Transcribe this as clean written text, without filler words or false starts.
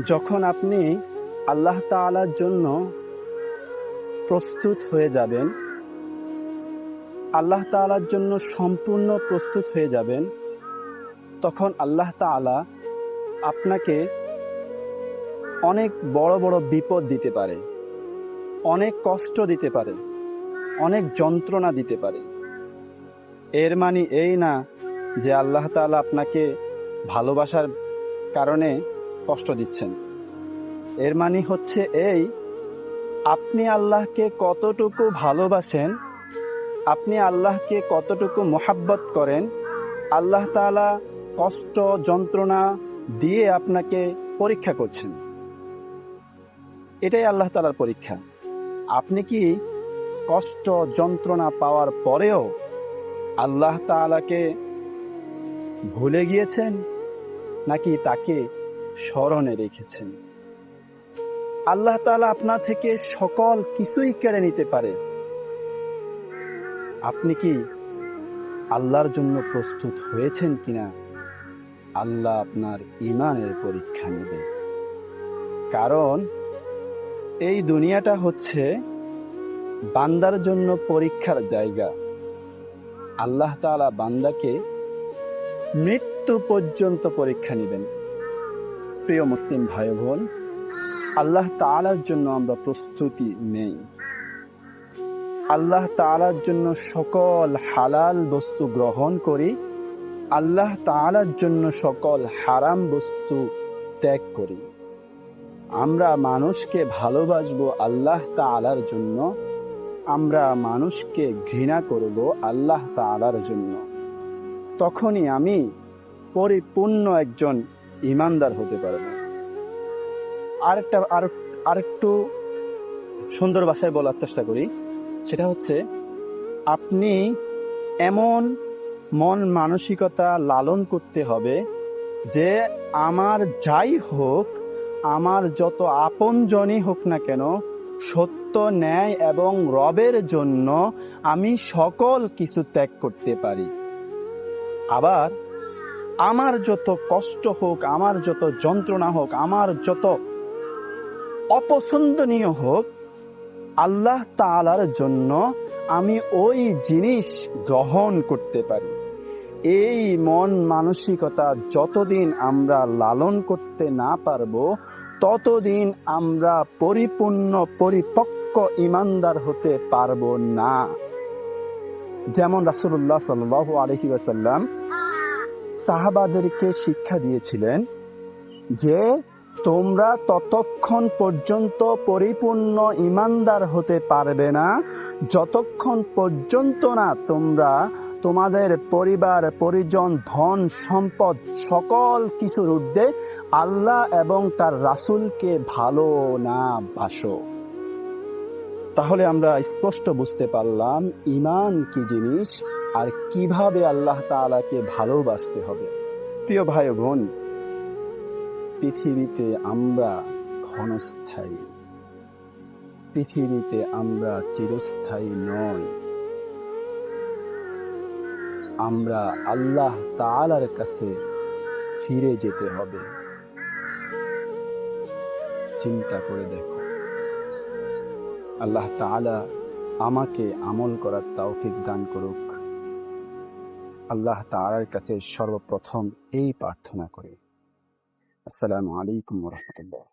যখন আপনি আল্লাহ তাআলার জন্য প্রস্তুত হয়ে যাবেন, আল্লাহ তাআলার জন্য সম্পূর্ণ প্রস্তুত হয়ে যাবেন, তখন আল্লাহ তাআলা আপনাকে অনেক বড় বড় বিপদ দিতে পারে, অনেক কষ্ট দিতে পারে, অনেক যন্ত্রণা দিতে পারে। এর মানে এই না যে আল্লাহ তাআলা আপনাকে ভালোবাসার কারণে কষ্ট দিচ্ছেন। এর মানে হচ্ছে এই, আপনি আল্লাহকে কতটুকু ভালোবাসেন, আপনি আল্লাহকে কতটুকু মোহাব্বত করেন, আল্লাহ তাআলা কষ্ট যন্ত্রণা দিয়ে আপনাকে পরীক্ষা করছেন। এটাই আল্লাহ তাআলার পরীক্ষা। আপনি কি কষ্ট যন্ত্রণা পাওয়ার পরেও আল্লাহ তাআলাকে ভুলে গিয়েছেন, নাকি তাকে স্মরণে রেখেছেন? আল্লাহ তাআলা আপনার থেকে সকল কিছুই কেড়ে নিতে পারে। আপনি কি আল্লাহর জন্য প্রস্তুত হয়েছেন কিনা, আল্লাহ আপনার ঈমানের পরীক্ষা নেবে। কারণ এই দুনিয়াটা হচ্ছে বান্দার জন্য পরীক্ষার জায়গা। আল্লাহ তাআলা বান্দাকে মৃত্যু পর্যন্ত পরীক্ষা নেবেন। প্রিয় মুসলিম ভাই বোন, আল্লাহ তাআলার জন্য আমরা প্রস্তুতি নেই। আল্লাহ তাআলার জন্য সকল হালাল বস্তু গ্রহণ করি, আল্লাহ তাআলার জন্য সকল হারাম বস্তু ত্যাগ করি। আমরা মানুষকে ভালোবাসবো আল্লাহ তাআলার জন্য, আমরা মানুষকে ঘৃণা করব আল্লাহ তাআলার জন্য। তখনই আমি পরিপূর্ণ একজন ঈমানদার হতে পারব। আরেকটু সুন্দর ভাষায় বলার চেষ্টা করি, সেটা হচ্ছে আপনি এমন মন মানসিকতা লালন করতে হবে যে আমার যাই হোক, আমার যত আপনজনই হোক না কেন, সত্য ন্যায় এবং রবের জন্য আমি সকল কিছু ত্যাগ করতে পারি। আবার আমার যত কষ্ট হোক, আমার যত যন্ত্রণা হোক, আমার যত অপছন্দনীয় হোক, আল্লাহ তাআলার জন্য আমি ওই জিনিস গ্রহণ করতে পারি। এই মন মানসিকতা যতদিন আমরা লালন করতে না পারবো, ততদিন আমরা পরিপূর্ণ পরিপক্ক ঈমানদার হতে পারবো না। যেমন রাসূলুল্লাহ সাল্লাল্লাহু আলাইহি ওয়াসাল্লাম সাহাবাদেরকে শিক্ষা দিয়েছিলেন যে তোমরা ততক্ষণ পর্যন্ত পরিপূর্ণ ঈমানদার হতে পারবে না যতক্ষণ পর্যন্ত না তোমরা তোমাদের পরিবার পরিজন ধন সম্পদ সকল কিছুর ঊর্ধ্বে আল্লাহ এবং তার রাসূলকে ভালো না বাসো। তাহলে আমরা স্পষ্ট বুঝতে পারলাম ঈমান কি জিনিস আর কিভাবে আল্লাহ তাআলাকে ভালোবাসতে হবে। প্রিয় ভাই বোন, পৃথিবীতে আমরা ক্ষণস্থায়ী, পৃথিবীতে আমরা চিরস্থায়ী নই। আমরা আল্লাহ তাআলার কাছে ফিরে যেতে হবে। চিন্তা করে দেখো, আল্লাহ তাআলা আমাকে আমল করার তৌফিক দান করুক। আল্লাহ তাআলার কাছে সর্বপ্রথম এই প্রার্থনা করি। আসসালামু আলাইকুম ওয়া রাহমাতুল্লাহ।